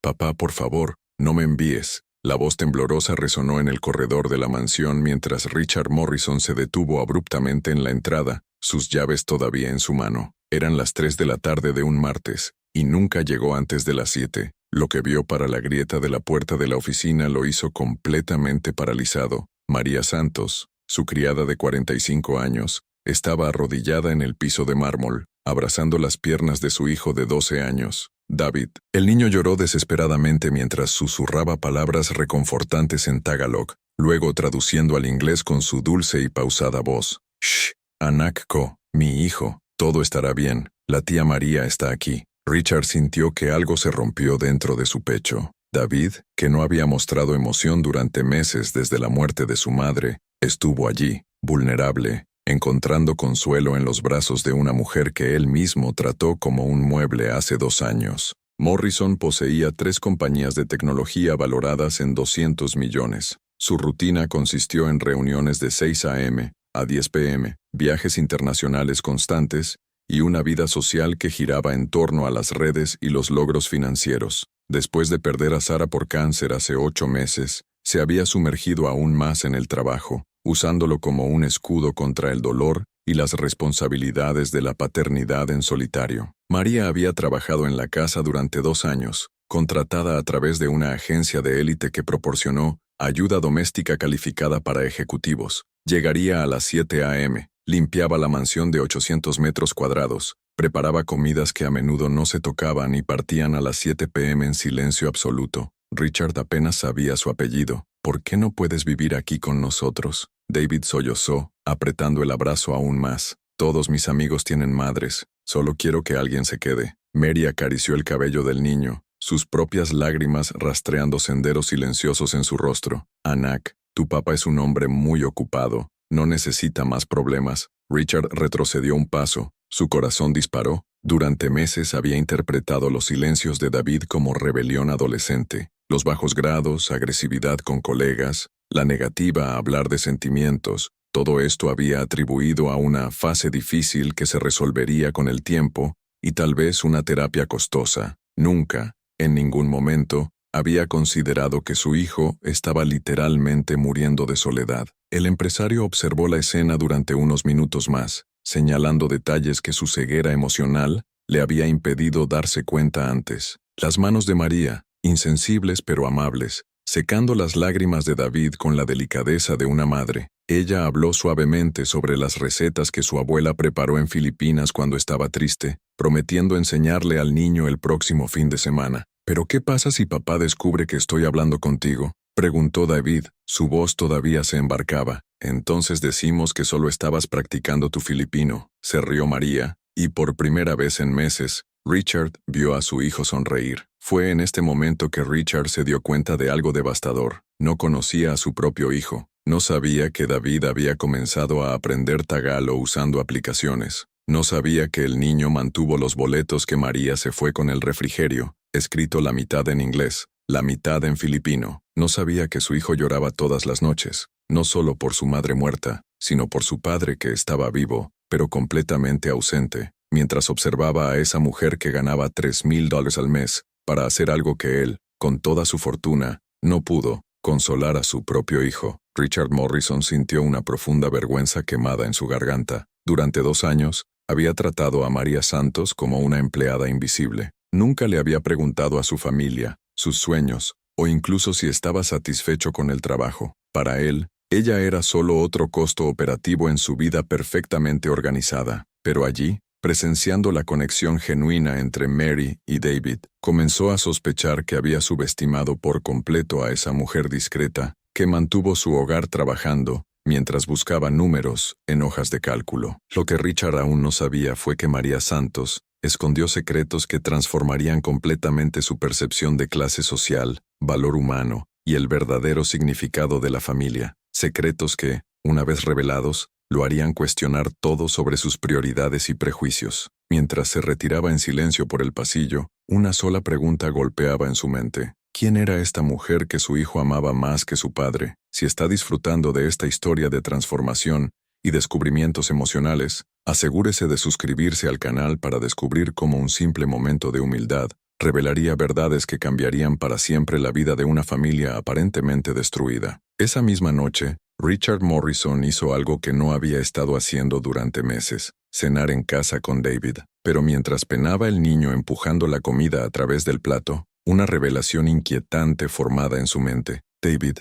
Papá, por favor, no me envíes. La voz temblorosa resonó en el corredor de la mansión mientras Richard Morrison se detuvo abruptamente en la entrada, sus llaves todavía en su mano. Eran las 3 de la tarde de un martes, y nunca llegó antes de las 7. Lo que vio para la grieta de la puerta de la oficina lo hizo completamente paralizado. María Santos, su criada de 45 años, estaba arrodillada en el piso de mármol, abrazando las piernas de su hijo de 12 años, David. El niño lloró desesperadamente mientras susurraba palabras reconfortantes en tagalog, luego traduciendo al inglés con su dulce y pausada voz. «Shh, Anakko, mi hijo, todo estará bien, la tía María está aquí». Richard sintió que algo se rompió dentro de su pecho. David, que no había mostrado emoción durante meses desde la muerte de su madre, estuvo allí, vulnerable, encontrando consuelo en los brazos de una mujer que él mismo trató como un mueble hace 2 años. Morrison poseía 3 compañías de tecnología valoradas en 200 millones. Su rutina consistió en reuniones de 6 a.m. a 10 p.m., viajes internacionales constantes y una vida social que giraba en torno a las redes y los logros financieros. Después de perder a Sara por cáncer hace 8 meses, se había sumergido aún más en el trabajo, usándolo como un escudo contra el dolor y las responsabilidades de la paternidad en solitario. María había trabajado en la casa durante 2 años, contratada a través de una agencia de élite que proporcionó ayuda doméstica calificada para ejecutivos. Llegaría a las 7 a.m., limpiaba la mansión de 800 metros cuadrados, preparaba comidas que a menudo no se tocaban y partían a las 7 p.m. en silencio absoluto. Richard apenas sabía su apellido. «¿Por qué no puedes vivir aquí con nosotros?». David sollozó, apretando el abrazo aún más. «Todos mis amigos tienen madres. Solo quiero que alguien se quede». Mary acarició el cabello del niño, sus propias lágrimas rastreando senderos silenciosos en su rostro. «Anak, tu papá es un hombre muy ocupado. No necesita más problemas». Richard retrocedió un paso. Su corazón disparó. Durante meses había interpretado los silencios de David como rebelión adolescente. Los bajos grados, agresividad con colegas, la negativa a hablar de sentimientos, todo esto había atribuido a una fase difícil que se resolvería con el tiempo y tal vez una terapia costosa. Nunca, en ningún momento, había considerado que su hijo estaba literalmente muriendo de soledad. El empresario observó la escena durante unos minutos más, señalando detalles que su ceguera emocional le había impedido darse cuenta antes. Las manos de María, insensibles pero amables, secando las lágrimas de David con la delicadeza de una madre. Ella habló suavemente sobre las recetas que su abuela preparó en Filipinas cuando estaba triste, prometiendo enseñarle al niño el próximo fin de semana. «¿Pero qué pasa si papá descubre que estoy hablando contigo?», preguntó David. Su voz todavía se embarcaba. «Entonces decimos que solo estabas practicando tu filipino», se rió María, y por primera vez en meses, Richard vio a su hijo sonreír. Fue en este momento que Richard se dio cuenta de algo devastador. No conocía a su propio hijo. No sabía que David había comenzado a aprender tagalo usando aplicaciones. No sabía que el niño mantuvo los boletos que María se fue con el refrigerio, escrito la mitad en inglés, la mitad en filipino. No sabía que su hijo lloraba todas las noches, no solo por su madre muerta, sino por su padre que estaba vivo, pero completamente ausente, mientras observaba a esa mujer que ganaba $3,000 al mes para hacer algo que él, con toda su fortuna, no pudo: consolar a su propio hijo. Richard Morrison sintió una profunda vergüenza quemada en su garganta. Durante 2 años, había tratado a María Santos como una empleada invisible. Nunca le había preguntado a su familia, sus sueños, o incluso si estaba satisfecho con el trabajo. Para él, ella era solo otro costo operativo en su vida perfectamente organizada. Pero allí, presenciando la conexión genuina entre Mary y David, comenzó a sospechar que había subestimado por completo a esa mujer discreta que mantuvo su hogar trabajando mientras buscaba números en hojas de cálculo. Lo que Richard aún no sabía fue que María Santos escondió secretos que transformarían completamente su percepción de clase social, valor humano y el verdadero significado de la familia. Secretos que, una vez revelados, lo harían cuestionar todo sobre sus prioridades y prejuicios. Mientras se retiraba en silencio por el pasillo, una sola pregunta golpeaba en su mente. ¿Quién era esta mujer que su hijo amaba más que su padre? Si está disfrutando de esta historia de transformación y descubrimientos emocionales, asegúrese de suscribirse al canal para descubrir cómo un simple momento de humildad revelaría verdades que cambiarían para siempre la vida de una familia aparentemente destruida. Esa misma noche, Richard Morrison hizo algo que no había estado haciendo durante meses: cenar en casa con David. Pero mientras penaba el niño empujando la comida a través del plato, una revelación inquietante formada en su mente. «David,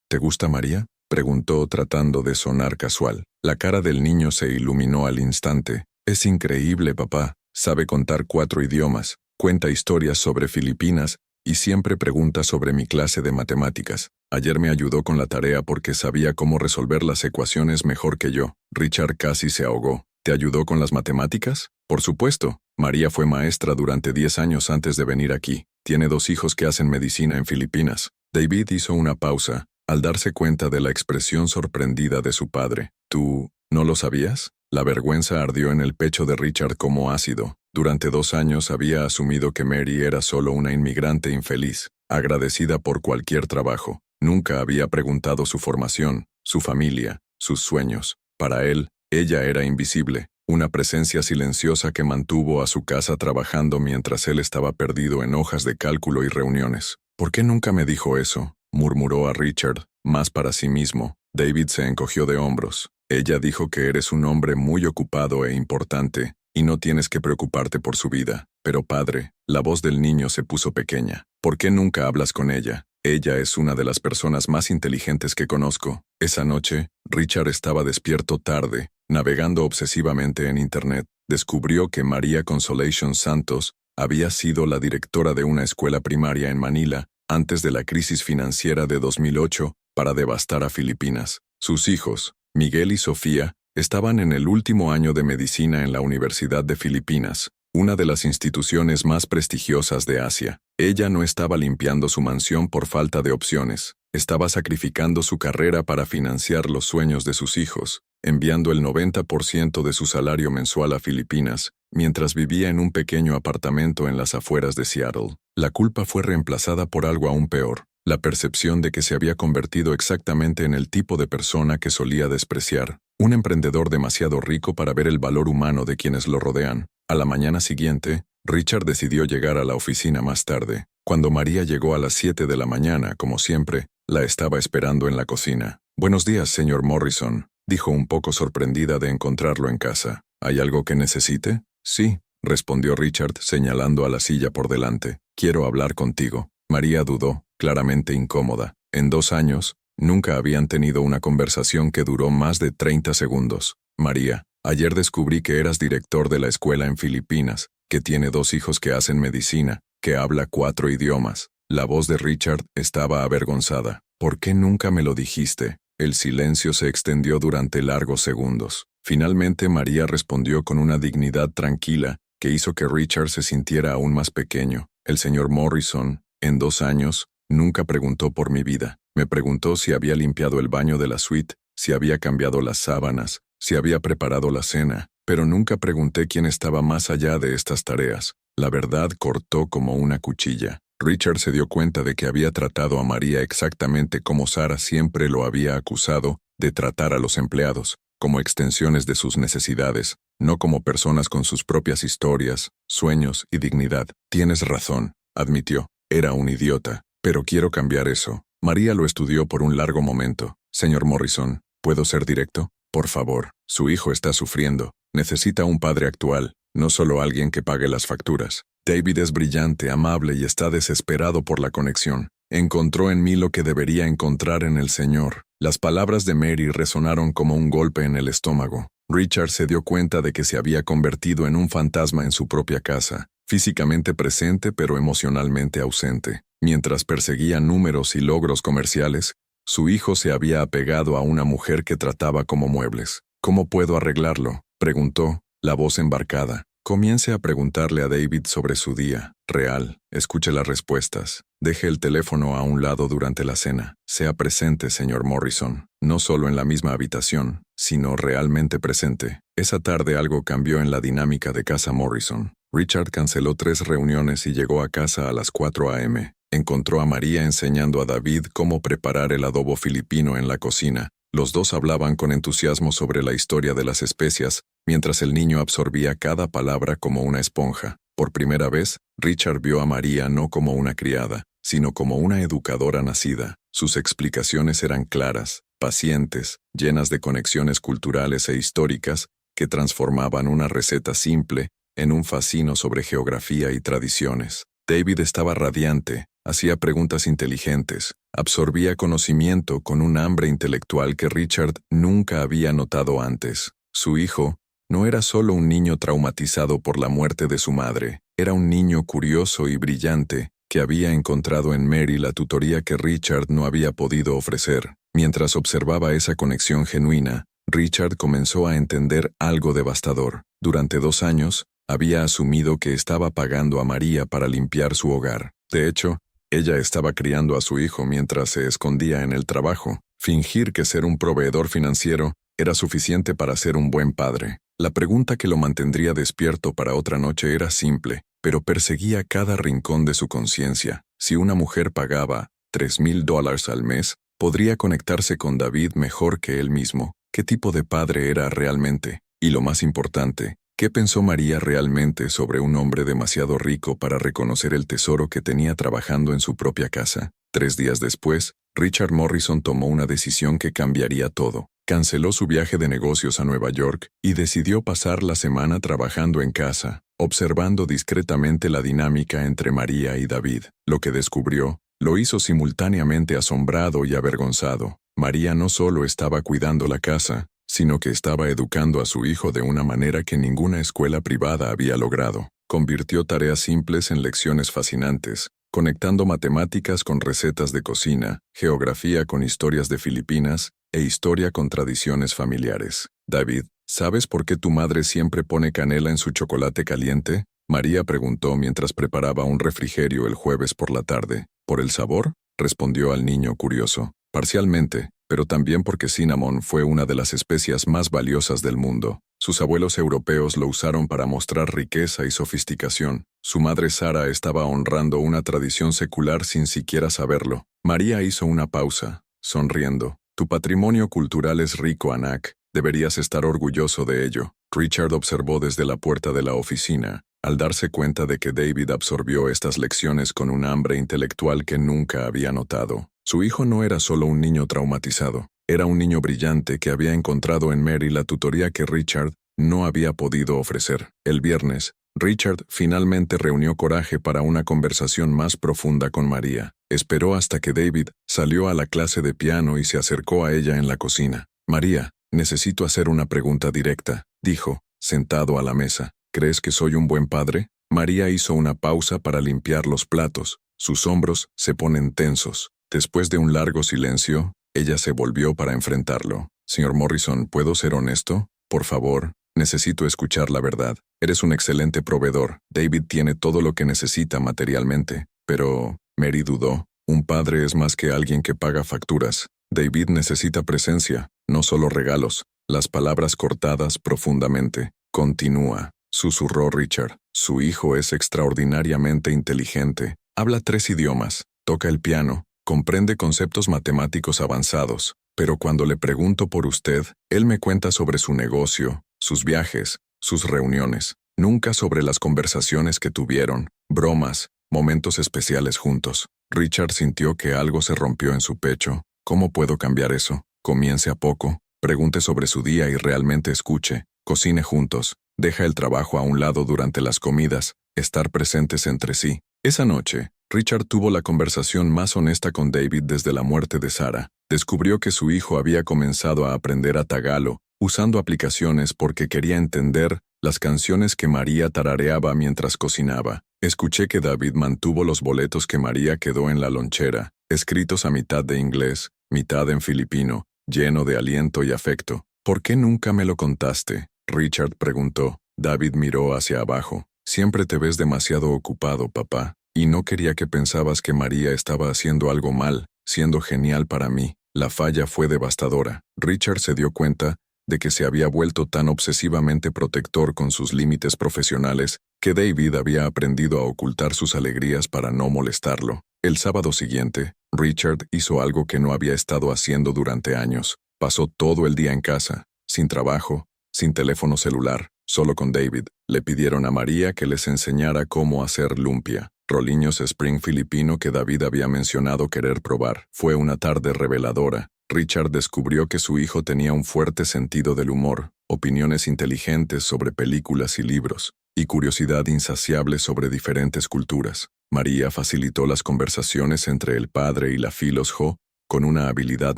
¿te gusta María?», preguntó tratando de sonar casual. La cara del niño se iluminó al instante. «Es increíble, papá. Sabe contar 4 idiomas, cuenta historias sobre Filipinas y siempre pregunta sobre mi clase de matemáticas. Ayer me ayudó con la tarea porque sabía cómo resolver las ecuaciones mejor que yo». Richard casi se ahogó. «¿Te ayudó con las matemáticas?». «Por supuesto. María fue maestra durante 10 años antes de venir aquí. Tiene 2 hijos que hacen medicina en Filipinas». David hizo una pausa, al darse cuenta de la expresión sorprendida de su padre. «¿Tú no lo sabías?». La vergüenza ardió en el pecho de Richard como ácido. Durante 2 años había asumido que Mary era solo una inmigrante infeliz, agradecida por cualquier trabajo. Nunca había preguntado su formación, su familia, sus sueños. Para él, ella era invisible, una presencia silenciosa que mantuvo a su casa trabajando mientras él estaba perdido en hojas de cálculo y reuniones. «¿Por qué nunca me dijo eso?», murmuró a Richard, más para sí mismo. David se encogió de hombros. «Ella dijo que eres un hombre muy ocupado e importante, y no tienes que preocuparte por su vida». «Pero padre», la voz del niño se puso pequeña. «¿Por qué nunca hablas con ella? Ella es una de las personas más inteligentes que conozco». Esa noche, Richard estaba despierto tarde, navegando obsesivamente en Internet. Descubrió que María Consolation Santos había sido la directora de una escuela primaria en Manila antes de la crisis financiera de 2008 para devastar a Filipinas. Sus hijos, Miguel y Sofía, estaban en el último año de medicina en la Universidad de Filipinas, una de las instituciones más prestigiosas de Asia. Ella no estaba limpiando su mansión por falta de opciones. Estaba sacrificando su carrera para financiar los sueños de sus hijos, enviando el 90% de su salario mensual a Filipinas, mientras vivía en un pequeño apartamento en las afueras de Seattle. La culpa fue reemplazada por algo aún peor: la percepción de que se había convertido exactamente en el tipo de persona que solía despreciar, un emprendedor demasiado rico para ver el valor humano de quienes lo rodean. A la mañana siguiente, Richard decidió llegar a la oficina más tarde. Cuando María llegó a las 7 de la mañana, como siempre, la estaba esperando en la cocina. «Buenos días, señor Morrison», dijo un poco sorprendida de encontrarlo en casa. «¿Hay algo que necesite?». «Sí», respondió Richard señalando a la silla por delante. «Quiero hablar contigo». María dudó, claramente incómoda. En 2 años, nunca habían tenido una conversación que duró más de 30 segundos. «María, ayer descubrí que eras director de la escuela en Filipinas, que tiene 2 hijos que hacen medicina, que habla 4 idiomas». La voz de Richard estaba avergonzada. «¿Por qué nunca me lo dijiste?». El silencio se extendió durante largos segundos. Finalmente María respondió con una dignidad tranquila que hizo que Richard se sintiera aún más pequeño. «El señor Morrison, en 2 años, nunca preguntó por mi vida. Me preguntó si había limpiado el baño de la suite, si había cambiado las sábanas, si había preparado la cena, pero nunca pregunté quién estaba más allá de estas tareas». La verdad cortó como una cuchilla. Richard se dio cuenta de que había tratado a María exactamente como Sara siempre lo había acusado de tratar a los empleados, como extensiones de sus necesidades, no como personas con sus propias historias, sueños y dignidad. «Tienes razón», admitió. «Era un idiota, pero quiero cambiar eso». María lo estudió por un largo momento. «Señor Morrison, ¿puedo ser directo? Por favor, su hijo está sufriendo. Necesita un padre actual, no solo alguien que pague las facturas. David es brillante, amable y está desesperado por la conexión. Encontró en mí lo que debería encontrar en el Señor». Las palabras de Mary resonaron como un golpe en el estómago. Richard se dio cuenta de que se había convertido en un fantasma en su propia casa, físicamente presente pero emocionalmente ausente. Mientras perseguía números y logros comerciales, su hijo se había apegado a una mujer que trataba como muebles. «¿Cómo puedo arreglarlo?», preguntó, la voz embarcada. «Comience a preguntarle a David sobre su día real. Escuche las respuestas. Deje el teléfono a un lado durante la cena. Sea presente, señor Morrison. No solo en la misma habitación, sino realmente presente». Esa tarde algo cambió en la dinámica de casa Morrison. Richard canceló 3 reuniones y llegó a casa a las 4 a.m. Encontró a María enseñando a David cómo preparar el adobo filipino en la cocina. Los dos hablaban con entusiasmo sobre la historia de las especias, mientras el niño absorbía cada palabra como una esponja. Por primera vez, Richard vio a María no como una criada, sino como una educadora nacida. Sus explicaciones eran claras, pacientes, llenas de conexiones culturales e históricas que transformaban una receta simple en un fascino sobre geografía y tradiciones. David estaba radiante, hacía preguntas inteligentes, absorbía conocimiento con un hambre intelectual que Richard nunca había notado antes. Su hijo no era solo un niño traumatizado por la muerte de su madre, era un niño curioso y brillante que había encontrado en Mary la tutoría que Richard no había podido ofrecer. Mientras observaba esa conexión genuina, Richard comenzó a entender algo devastador. Durante 2 años, había asumido que estaba pagando a María para limpiar su hogar. De hecho, ella estaba criando a su hijo mientras se escondía en el trabajo. Fingir que ser un proveedor financiero era suficiente para ser un buen padre. La pregunta que lo mantendría despierto para otra noche era simple, pero perseguía cada rincón de su conciencia. Si una mujer pagaba $3,000 al mes, ¿podría conectarse con David mejor que él mismo? ¿Qué tipo de padre era realmente? Y lo más importante, ¿qué pensó María realmente sobre un hombre demasiado rico para reconocer el tesoro que tenía trabajando en su propia casa? 3 días después, Richard Morrison tomó una decisión que cambiaría todo. Canceló su viaje de negocios a Nueva York y decidió pasar la semana trabajando en casa, observando discretamente la dinámica entre María y David. Lo que descubrió lo hizo simultáneamente asombrado y avergonzado. María no solo estaba cuidando la casa, sino que estaba educando a su hijo de una manera que ninguna escuela privada había logrado. Convirtió tareas simples en lecciones fascinantes, conectando matemáticas con recetas de cocina, geografía con historias de Filipinas e historia con tradiciones familiares. David, ¿sabes por qué tu madre siempre pone canela en su chocolate caliente? María preguntó mientras preparaba un refrigerio el jueves por la tarde. ¿Por el sabor?, respondió al niño curioso. Parcialmente, pero también porque cinnamon fue una de las especias más valiosas del mundo. Sus abuelos europeos lo usaron para mostrar riqueza y sofisticación. Su madre Sara estaba honrando una tradición secular sin siquiera saberlo. María hizo una pausa, sonriendo. Tu patrimonio cultural es rico, Anak. Deberías estar orgulloso de ello. Richard observó desde la puerta de la oficina, al darse cuenta de que David absorbió estas lecciones con un hambre intelectual que nunca había notado. Su hijo no era solo un niño traumatizado, era un niño brillante que había encontrado en Mary la tutoría que Richard no había podido ofrecer. El viernes, Richard finalmente reunió coraje para una conversación más profunda con María. Esperó hasta que David salió a la clase de piano y se acercó a ella en la cocina. María, necesito hacer una pregunta directa, dijo, sentado a la mesa. ¿Crees que soy un buen padre? María hizo una pausa para limpiar los platos. Sus hombros se ponen tensos. Después de un largo silencio, ella se volvió para enfrentarlo. Señor Morrison, ¿puedo ser honesto? Por favor, necesito escuchar la verdad. Eres un excelente proveedor. David tiene todo lo que necesita materialmente. Pero, Mary dudó, un padre es más que alguien que paga facturas. David necesita presencia, no solo regalos. Las palabras cortadas profundamente. Continúa, susurró Richard. Su hijo es extraordinariamente inteligente. Habla 3 idiomas, toca el piano, comprende conceptos matemáticos avanzados. Pero cuando le pregunto por usted, él me cuenta sobre su negocio, sus viajes, sus reuniones. Nunca sobre las conversaciones que tuvieron, bromas, momentos especiales juntos. Richard sintió que algo se rompió en su pecho. ¿Cómo puedo cambiar eso? Comience a poco, pregunte sobre su día y realmente escuche. Cocine juntos, deja el trabajo a un lado durante las comidas, estar presentes entre sí. Esa noche, Richard tuvo la conversación más honesta con David desde la muerte de Sara. Descubrió que su hijo había comenzado a aprender a tagalo, usando aplicaciones porque quería entender las canciones que María tarareaba mientras cocinaba. Escuché que David mantuvo los boletos que María quedó en la lonchera, escritos a mitad de inglés, mitad en filipino, lleno de aliento y afecto. ¿Por qué nunca me lo contaste?, Richard preguntó. David miró hacia abajo. Siempre te ves demasiado ocupado, papá, y no quería que pensabas que María estaba haciendo algo mal, siendo genial para mí. La falla fue devastadora. Richard se dio cuenta de que se había vuelto tan obsesivamente protector con sus límites profesionales que David había aprendido a ocultar sus alegrías para no molestarlo. El sábado siguiente, Richard hizo algo que no había estado haciendo durante años. Pasó todo el día en casa, sin trabajo, sin teléfono celular. solo con David. Le pidieron a María que les enseñara cómo hacer lumpia, roliños spring filipino que David había mencionado querer probar. Fue una tarde reveladora. Richard descubrió que su hijo tenía un fuerte sentido del humor, opiniones inteligentes sobre películas y libros, y curiosidad insaciable sobre diferentes culturas. María facilitó las conversaciones entre el padre y la filósofo con una habilidad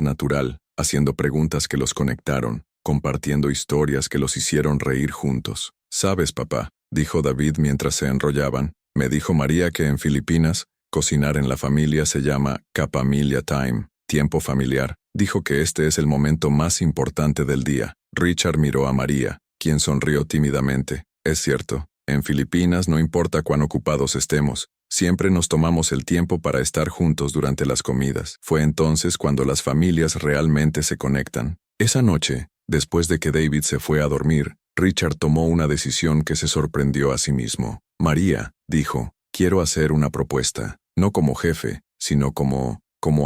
natural, haciendo preguntas que los conectaron, compartiendo historias que los hicieron reír juntos. «¿Sabes, papá?», dijo David mientras se enrollaban, «me dijo María que en Filipinas, cocinar en la familia se llama kapamilya time, tiempo familiar. Dijo que este es el momento más importante del día». Richard miró a María, quien sonrió tímidamente. «Es cierto, en Filipinas no importa cuán ocupados estemos, siempre nos tomamos el tiempo para estar juntos durante las comidas». Fue entonces cuando las familias realmente se conectan. Esa noche, después de que David se fue a dormir, Richard tomó una decisión que se sorprendió a sí mismo. «María», dijo, «quiero hacer una propuesta, no como jefe, sino como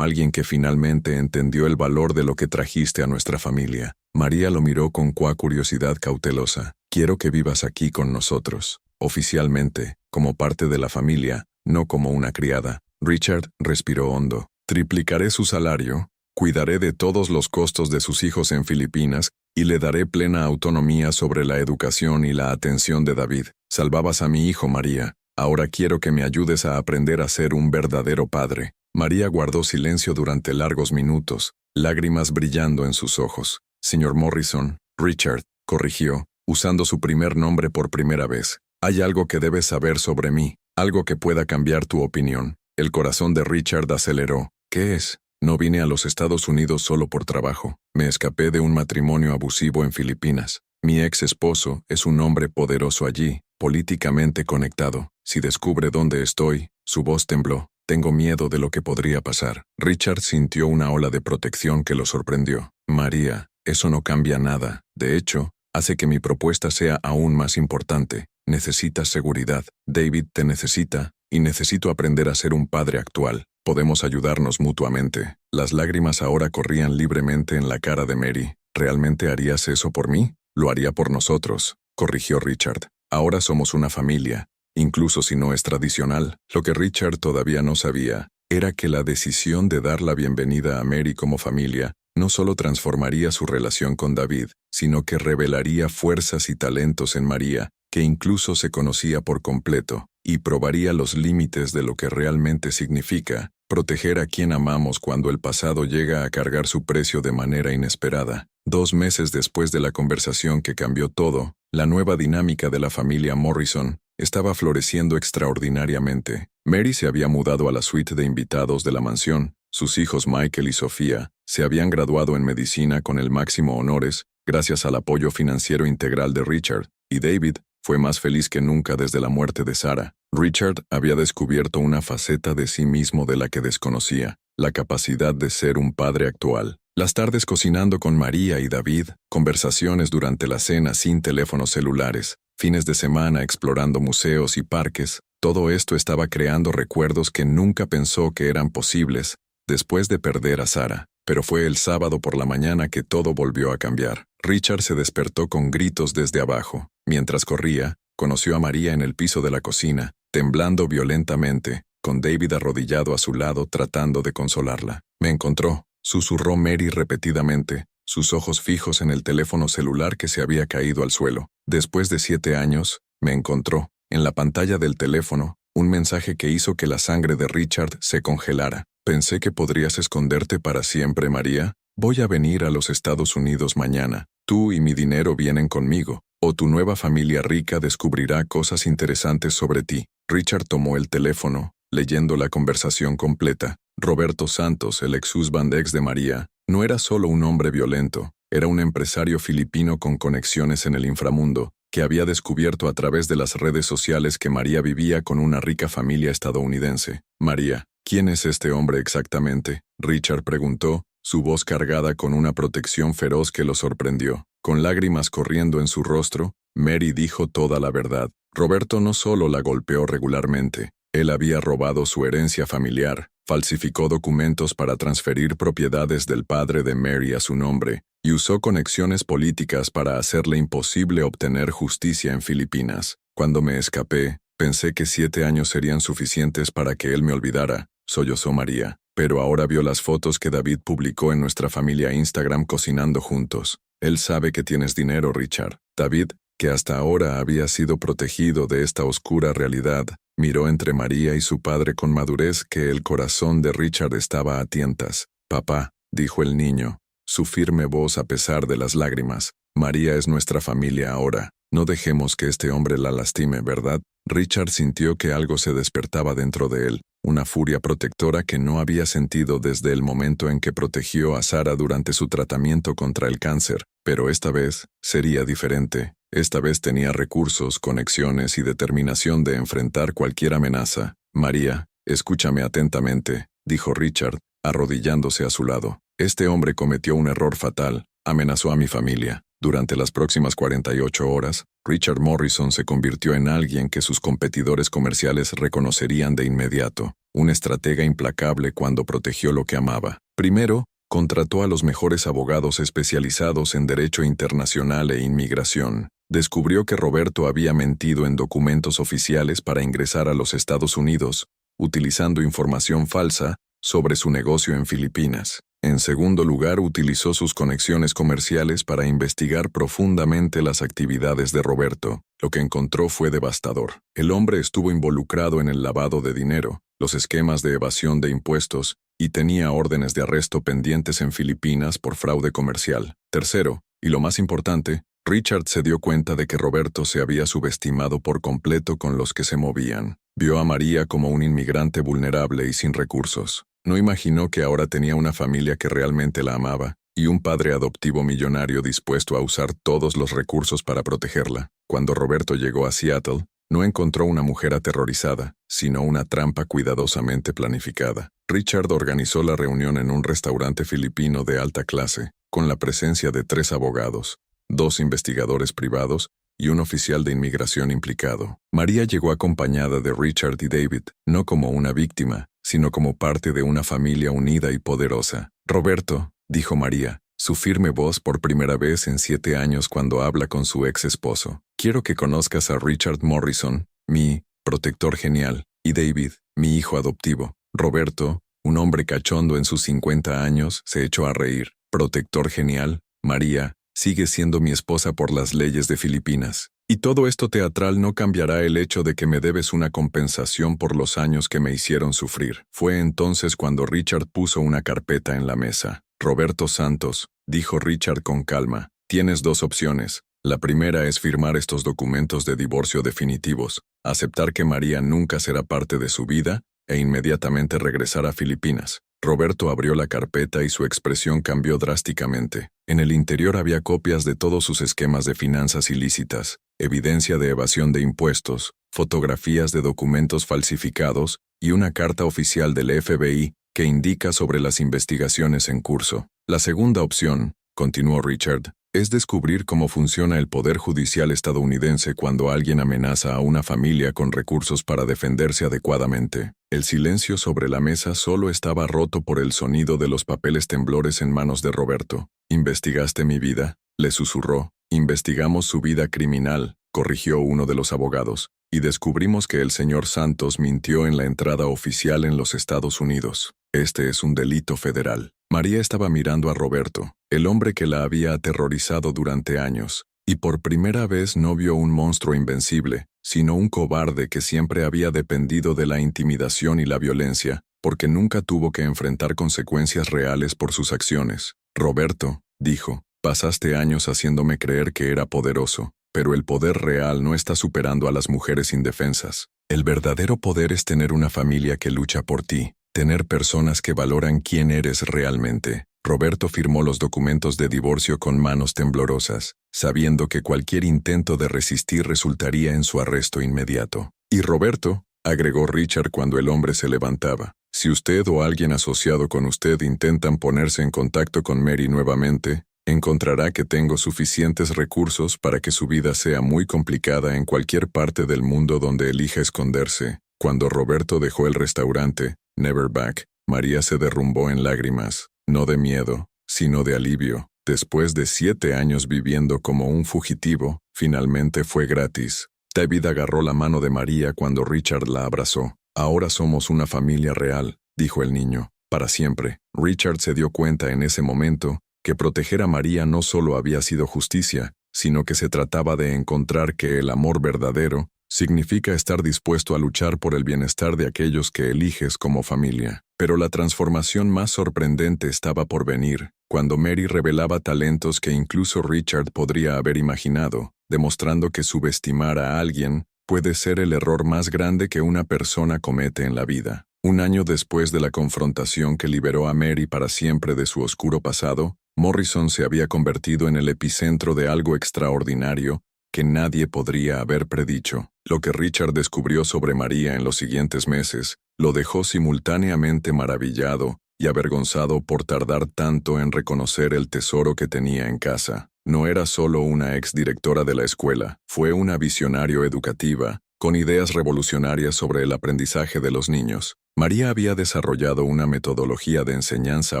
alguien que finalmente entendió el valor de lo que trajiste a nuestra familia». María lo miró con curiosidad cautelosa. «Quiero que vivas aquí con nosotros, oficialmente, como parte de la familia, no como una criada». Richard respiró hondo. «Triplicaré su salario, cuidaré de todos los costos de sus hijos en Filipinas y le daré plena autonomía sobre la educación y la atención de David. Salvabas a mi hijo, María. Ahora quiero que me ayudes a aprender a ser un verdadero padre». María guardó silencio durante largos minutos, lágrimas brillando en sus ojos. «Señor Morrison», Richard corrigió, usando su primer nombre por primera vez. «Hay algo que debes saber sobre mí, algo que pueda cambiar tu opinión». El corazón de Richard aceleró. «¿Qué es?». «No vine a los Estados Unidos solo por trabajo. Me escapé de un matrimonio abusivo en Filipinas. Mi ex esposo es un hombre poderoso allí, políticamente conectado. Si descubre dónde estoy», su voz tembló, «tengo miedo de lo que podría pasar». Richard sintió una ola de protección que lo sorprendió. «María, eso no cambia nada. De hecho, hace que mi propuesta sea aún más importante. Necesitas seguridad. David te necesita, y necesito aprender a ser un padre actual. Podemos ayudarnos mutuamente». Las lágrimas ahora corrían libremente en la cara de Mary. «¿Realmente harías eso por mí?». «Lo haría por nosotros», corrigió Richard. «Ahora somos una familia, incluso si no es tradicional». Lo que Richard todavía no sabía era que la decisión de dar la bienvenida a Mary como familia no solo transformaría su relación con David, sino que revelaría fuerzas y talentos en María, que incluso se conocía por completo, y probaría los límites de lo que realmente significa proteger a quien amamos cuando el pasado llega a cargar su precio de manera inesperada. 2 meses después de la conversación que cambió todo, la nueva dinámica de la familia Morrison estaba floreciendo extraordinariamente. Mary se había mudado a la suite de invitados de la mansión. Sus hijos Michael y Sofía se habían graduado en medicina con el máximo honores, gracias al apoyo financiero integral de Richard, y David fue más feliz que nunca desde la muerte de Sarah. Richard había descubierto una faceta de sí mismo de la que desconocía, la capacidad de ser un padre actual. Las tardes cocinando con María y David, conversaciones durante la cena sin teléfonos celulares, fines de semana explorando museos y parques, todo esto estaba creando recuerdos que nunca pensó que eran posibles después de perder a Sarah. Pero fue el sábado por la mañana que todo volvió a cambiar. Richard se despertó con gritos desde abajo. Mientras corría, conoció a María en el piso de la cocina, temblando violentamente, con David arrodillado a su lado tratando de consolarla. «Me encontró», susurró Mary repetidamente, sus ojos fijos en el teléfono celular que se había caído al suelo. «Después de 7 años, me encontró». En la pantalla del teléfono, un mensaje que hizo que la sangre de Richard se congelara. «Pensé que podrías esconderte para siempre, María. Voy a venir a los Estados Unidos mañana. Tú y mi dinero vienen conmigo, o tu nueva familia rica descubrirá cosas interesantes sobre ti». Richard tomó el teléfono, leyendo la conversación completa. Roberto Santos, el ex-husband ex de María, no era solo un hombre violento, era un empresario filipino con conexiones en el inframundo, que había descubierto a través de las redes sociales que María vivía con una rica familia estadounidense. «María, ¿quién es este hombre exactamente?», Richard preguntó, su voz cargada con una protección feroz que lo sorprendió. Con lágrimas corriendo en su rostro, Mary dijo toda la verdad. Roberto no solo la golpeó regularmente, Él había robado su herencia familiar, falsificó documentos para transferir propiedades del padre de Mary a su nombre, y usó conexiones políticas para hacerle imposible obtener justicia en Filipinas. Cuando me escapé, pensé que 7 años serían suficientes para que él me olvidara, sollozó María. Pero ahora vio las fotos que David publicó en nuestra familia Instagram cocinando juntos. Él sabe que tienes dinero, Richard. David, que hasta ahora había sido protegido de esta oscura realidad, miró entre María y su padre con madurez que el corazón de Richard estaba a tientas. Papá, dijo el niño, su firme voz a pesar de las lágrimas. María es nuestra familia ahora. No dejemos que este hombre la lastime, ¿verdad? Richard sintió que algo se despertaba dentro de él, una furia protectora que no había sentido desde el momento en que protegió a Sarah durante su tratamiento contra el cáncer. Pero esta vez sería diferente. Esta vez tenía recursos, conexiones y determinación de enfrentar cualquier amenaza. María, escúchame atentamente, dijo Richard, arrodillándose a su lado. Este hombre cometió un error fatal, amenazó a mi familia. Durante las próximas 48 horas, Richard Morrison se convirtió en alguien que sus competidores comerciales reconocerían de inmediato, un estratega implacable cuando protegió lo que amaba. Primero, contrató a los mejores abogados especializados en derecho internacional e inmigración. Descubrió que Roberto había mentido en documentos oficiales para ingresar a los Estados Unidos, utilizando información falsa sobre su negocio en Filipinas. En segundo lugar, utilizó sus conexiones comerciales para investigar profundamente las actividades de Roberto. Lo que encontró fue devastador. El hombre estuvo involucrado en el lavado de dinero, los esquemas de evasión de impuestos, y tenía órdenes de arresto pendientes en Filipinas por fraude comercial. Tercero, y lo más importante, Richard se dio cuenta de que Roberto se había subestimado por completo con los que se movían. Vio a María como un inmigrante vulnerable y sin recursos. No imaginó que ahora tenía una familia que realmente la amaba, y un padre adoptivo millonario dispuesto a usar todos los recursos para protegerla. Cuando Roberto llegó a Seattle, no encontró una mujer aterrorizada, sino una trampa cuidadosamente planificada. Richard organizó la reunión en un restaurante filipino de alta clase, con la presencia de 3 abogados, 2 investigadores privados y un oficial de inmigración implicado. María llegó acompañada de Richard y David, no como una víctima, sino como parte de una familia unida y poderosa. Roberto, dijo María, su firme voz por primera vez en 7 años cuando habla con su ex esposo. Quiero que conozcas a Richard Morrison, mi protector genial, y David, mi hijo adoptivo. Roberto, un hombre cachondo en sus 50 años, se echó a reír. Protector genial, María, sigue siendo mi esposa por las leyes de Filipinas. Y todo esto teatral no cambiará el hecho de que me debes una compensación por los años que me hicieron sufrir. Fue entonces cuando Richard puso una carpeta en la mesa. Roberto Santos, dijo Richard con calma, tienes 2 opciones. La primera es firmar estos documentos de divorcio definitivos, aceptar que María nunca será parte de su vida e inmediatamente regresar a Filipinas. Roberto abrió la carpeta y su expresión cambió drásticamente. En el interior había copias de todos sus esquemas de finanzas ilícitas, evidencia de evasión de impuestos, fotografías de documentos falsificados y una carta oficial del FBI que indica sobre las investigaciones en curso. La segunda opción, continuó Richard, es descubrir cómo funciona el poder judicial estadounidense cuando alguien amenaza a una familia con recursos para defenderse adecuadamente. El silencio sobre la mesa solo estaba roto por el sonido de los papeles temblores en manos de Roberto. ¿Investigaste mi vida?, le susurró. Investigamos su vida criminal, corrigió uno de los abogados, y descubrimos que el señor Santos mintió en la entrada oficial en los Estados Unidos. Este es un delito federal. María estaba mirando a Roberto, el hombre que la había aterrorizado durante años, y por primera vez no vio un monstruo invencible, sino un cobarde que siempre había dependido de la intimidación y la violencia, porque nunca tuvo que enfrentar consecuencias reales por sus acciones. Roberto, dijo, pasaste años haciéndome creer que era poderoso, pero el poder real no está superando a las mujeres indefensas. El verdadero poder es tener una familia que lucha por ti, tener personas que valoran quién eres realmente. Roberto firmó los documentos de divorcio con manos temblorosas, sabiendo que cualquier intento de resistir resultaría en su arresto inmediato. Y Roberto, agregó Richard cuando el hombre se levantaba, si usted o alguien asociado con usted intentan ponerse en contacto con Mary nuevamente, encontrará que tengo suficientes recursos para que su vida sea muy complicada en cualquier parte del mundo donde elija esconderse. Cuando Roberto dejó el restaurante, Never Back, María se derrumbó en lágrimas, no de miedo, sino de alivio. Después de 7 años viviendo como un fugitivo, finalmente fue gratis. David agarró la mano de María cuando Richard la abrazó. Ahora somos una familia real, dijo el niño, para siempre. Richard se dio cuenta en ese momento que proteger a María no solo había sido justicia, sino que se trataba de encontrar que el amor verdadero significa estar dispuesto a luchar por el bienestar de aquellos que eliges como familia. Pero la transformación más sorprendente estaba por venir, cuando Mary revelaba talentos que incluso Richard podría haber imaginado, demostrando que subestimar a alguien puede ser el error más grande que una persona comete en la vida. Un año después de la confrontación que liberó a Mary para siempre de su oscuro pasado, Morrison se había convertido en el epicentro de algo extraordinario que nadie podría haber predicho. Lo que Richard descubrió sobre María en los siguientes meses lo dejó simultáneamente maravillado y avergonzado por tardar tanto en reconocer el tesoro que tenía en casa. No era solo una exdirectora de la escuela, fue una visionario educativa, con ideas revolucionarias sobre el aprendizaje de los niños. María había desarrollado una metodología de enseñanza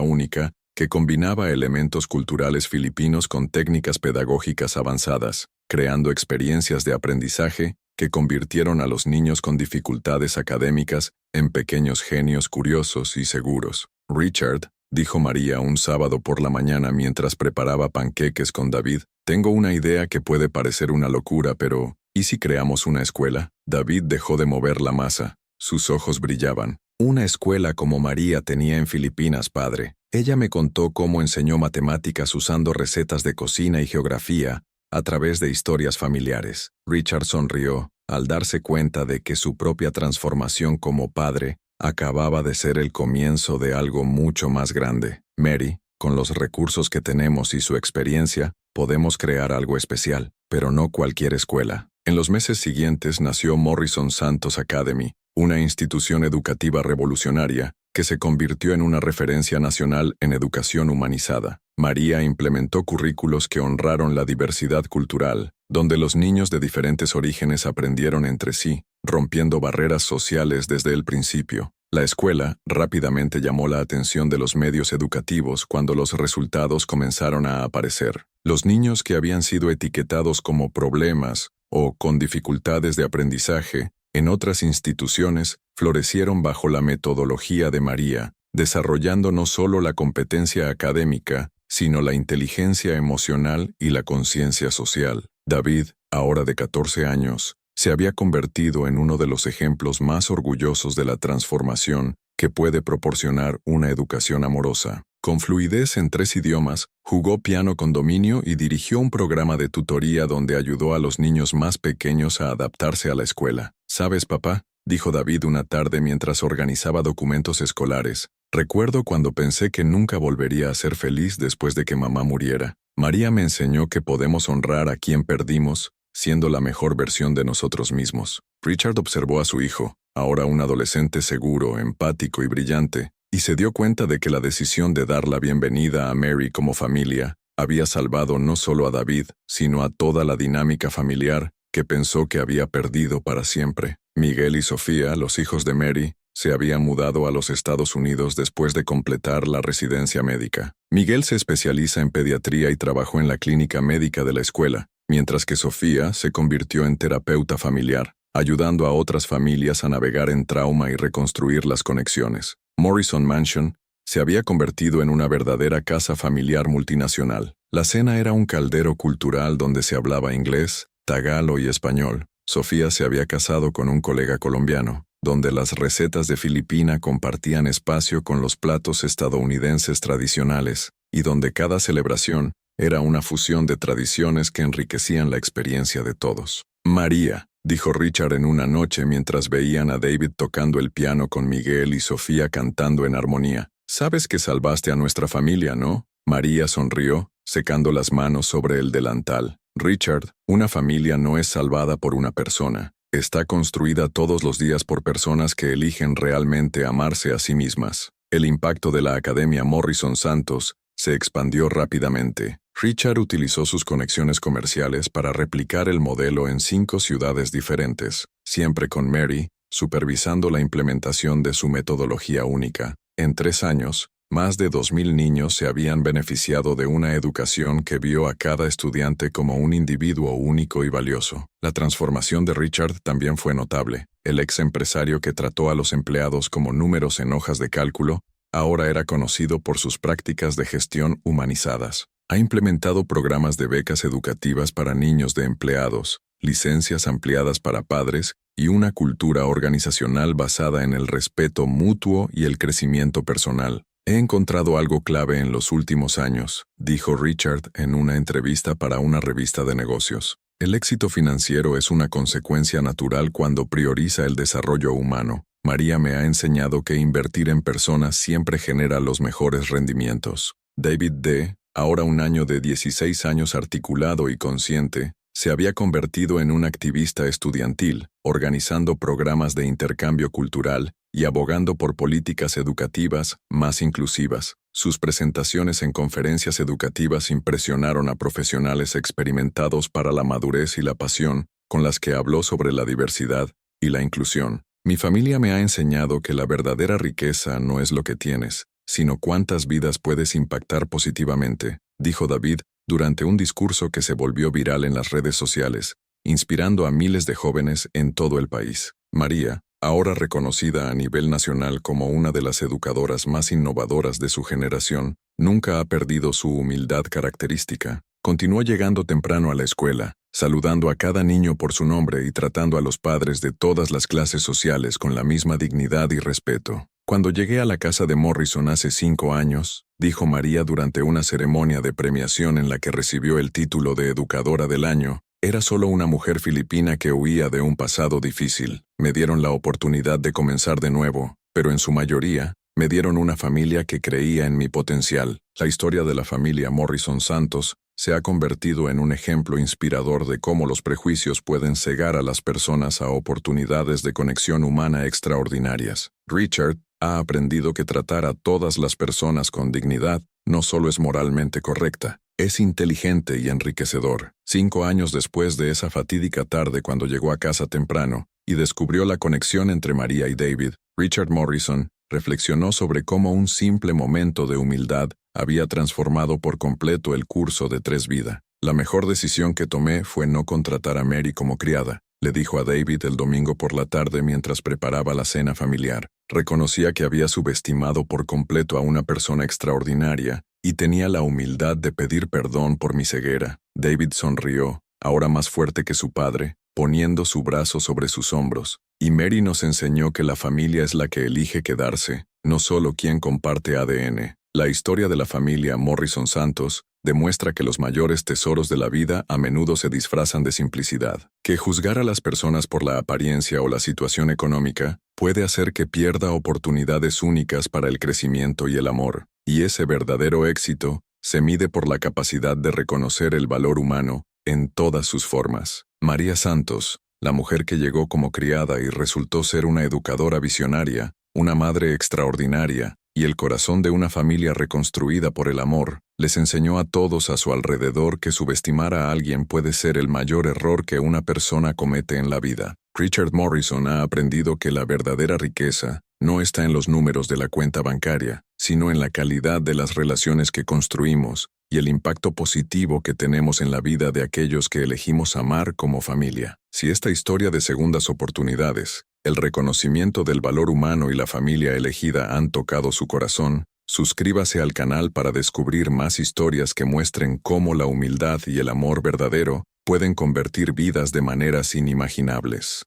única que combinaba elementos culturales filipinos con técnicas pedagógicas avanzadas, creando experiencias de aprendizaje que convirtieron a los niños con dificultades académicas en pequeños genios curiosos y seguros. Richard, dijo María un sábado por la mañana mientras preparaba panqueques con David, tengo una idea que puede parecer una locura, pero ¿y si creamos una escuela? David dejó de mover la masa. Sus ojos brillaban. Una escuela como María tenía en Filipinas, padre. Ella me contó cómo enseñó matemáticas usando recetas de cocina y geografía a través de historias familiares. Richard sonrió al darse cuenta de que su propia transformación como padre acababa de ser el comienzo de algo mucho más grande. Mary, con los recursos que tenemos y su experiencia, podemos crear algo especial, pero no cualquier escuela. En los meses siguientes nació Morrison Santos Academy, una institución educativa revolucionaria que se convirtió en una referencia nacional en educación humanizada. María implementó currículos que honraron la diversidad cultural, donde los niños de diferentes orígenes aprendieron entre sí, rompiendo barreras sociales desde el principio. La escuela rápidamente llamó la atención de los medios educativos cuando los resultados comenzaron a aparecer. Los niños que habían sido etiquetados como problemas o con dificultades de aprendizaje en otras instituciones florecieron bajo la metodología de María, desarrollando no solo la competencia académica, sino la inteligencia emocional y la conciencia social. David, ahora de 14 años, se había convertido en uno de los ejemplos más orgullosos de la transformación que puede proporcionar una educación amorosa. Con fluidez en 3 idiomas, jugó piano con dominio y dirigió un programa de tutoría donde ayudó a los niños más pequeños a adaptarse a la escuela. ¿Sabes, papá?, dijo David una tarde mientras organizaba documentos escolares. Recuerdo cuando pensé que nunca volvería a ser feliz después de que mamá muriera. María me enseñó que podemos honrar a quien perdimos, siendo la mejor versión de nosotros mismos. Richard observó a su hijo, ahora un adolescente seguro, empático y brillante, y se dio cuenta de que la decisión de dar la bienvenida a Mary como familia había salvado no solo a David, sino a toda la dinámica familiar que pensó que había perdido para siempre. Miguel y Sofía, los hijos de Mary, se habían mudado a los Estados Unidos después de completar la residencia médica. Miguel se especializa en pediatría y trabajó en la clínica médica de la escuela, mientras que Sofía se convirtió en terapeuta familiar, ayudando a otras familias a navegar en trauma y reconstruir las conexiones. Morrison Mansion se había convertido en una verdadera casa familiar multinacional. La cena era un caldero cultural donde se hablaba inglés, tagalo y español. Sofía se había casado con un colega colombiano, donde las recetas de Filipina compartían espacio con los platos estadounidenses tradicionales, y donde cada celebración era una fusión de tradiciones que enriquecían la experiencia de todos. María, dijo Richard en una noche mientras veían a David tocando el piano con Miguel y Sofía cantando en armonía. «Sabes que salvaste a nuestra familia, ¿no?». María sonrió, secando las manos sobre el delantal. «Richard, una familia no es salvada por una persona. Está construida todos los días por personas que eligen realmente amarse a sí mismas». El impacto de la Academia Morrison Santos se expandió rápidamente. Richard utilizó sus conexiones comerciales para replicar el modelo en 5 ciudades diferentes. Siempre con Mary, supervisando la implementación de su metodología única. En 3 años, más de 2.000 niños se habían beneficiado de una educación que vio a cada estudiante como un individuo único y valioso. La transformación de Richard también fue notable. El ex empresario que trató a los empleados como números en hojas de cálculo, ahora era conocido por sus prácticas de gestión humanizadas. Ha implementado programas de becas educativas para niños de empleados, licencias ampliadas para padres y una cultura organizacional basada en el respeto mutuo y el crecimiento personal. He encontrado algo clave en los últimos años, dijo Richard en una entrevista para una revista de negocios. El éxito financiero es una consecuencia natural cuando prioriza el desarrollo humano. María me ha enseñado que invertir en personas siempre genera los mejores rendimientos. David D., ahora un niño de 16 años articulado y consciente, se había convertido en un activista estudiantil, organizando programas de intercambio cultural y abogando por políticas educativas más inclusivas. Sus presentaciones en conferencias educativas impresionaron a profesionales experimentados para la madurez y la pasión con las que habló sobre la diversidad y la inclusión. Mi familia me ha enseñado que la verdadera riqueza no es lo que tienes, sino cuántas vidas puedes impactar positivamente, dijo David durante un discurso que se volvió viral en las redes sociales, inspirando a miles de jóvenes en todo el país. María, ahora reconocida a nivel nacional como una de las educadoras más innovadoras de su generación, nunca ha perdido su humildad característica. Continuó llegando temprano a la escuela, saludando a cada niño por su nombre y tratando a los padres de todas las clases sociales con la misma dignidad y respeto. Cuando llegué a la casa de Morrison hace 5 años, dijo María durante una ceremonia de premiación en la que recibió el título de Educadora del Año, era solo una mujer filipina que huía de un pasado difícil. Me dieron la oportunidad de comenzar de nuevo, pero en su mayoría, me dieron una familia que creía en mi potencial. La historia de la familia Morrison Santos se ha convertido en un ejemplo inspirador de cómo los prejuicios pueden cegar a las personas a oportunidades de conexión humana extraordinarias. Richard ha aprendido que tratar a todas las personas con dignidad no solo es moralmente correcta, es inteligente y enriquecedor. 5 años después de esa fatídica tarde cuando llegó a casa temprano y descubrió la conexión entre María y David, Richard Morrison reflexionó sobre cómo un simple momento de humildad había transformado por completo el curso de 3 vidas. La mejor decisión que tomé fue no contratar a Mary como criada, le dijo a David el domingo por la tarde mientras preparaba la cena familiar. Reconocía que había subestimado por completo a una persona extraordinaria y tenía la humildad de pedir perdón por mi ceguera. David sonrió, ahora más fuerte que su padre, poniendo su brazo sobre sus hombros. Y Mary nos enseñó que la familia es la que elige quedarse, no solo quien comparte ADN. La historia de la familia Morrison Santos demuestra que los mayores tesoros de la vida a menudo se disfrazan de simplicidad, que juzgar a las personas por la apariencia o la situación económica puede hacer que pierda oportunidades únicas para el crecimiento y el amor, y ese verdadero éxito se mide por la capacidad de reconocer el valor humano en todas sus formas. María Santos, la mujer que llegó como criada y resultó ser una educadora visionaria, una madre extraordinaria, y el corazón de una familia reconstruida por el amor, les enseñó a todos a su alrededor que subestimar a alguien puede ser el mayor error que una persona comete en la vida. Richard Morrison ha aprendido que la verdadera riqueza no está en los números de la cuenta bancaria, sino en la calidad de las relaciones que construimos y el impacto positivo que tenemos en la vida de aquellos que elegimos amar como familia. Si esta historia de segundas oportunidades, el reconocimiento del valor humano y la familia elegida han tocado su corazón, suscríbase al canal para descubrir más historias que muestren cómo la humildad y el amor verdadero pueden convertir vidas de maneras inimaginables.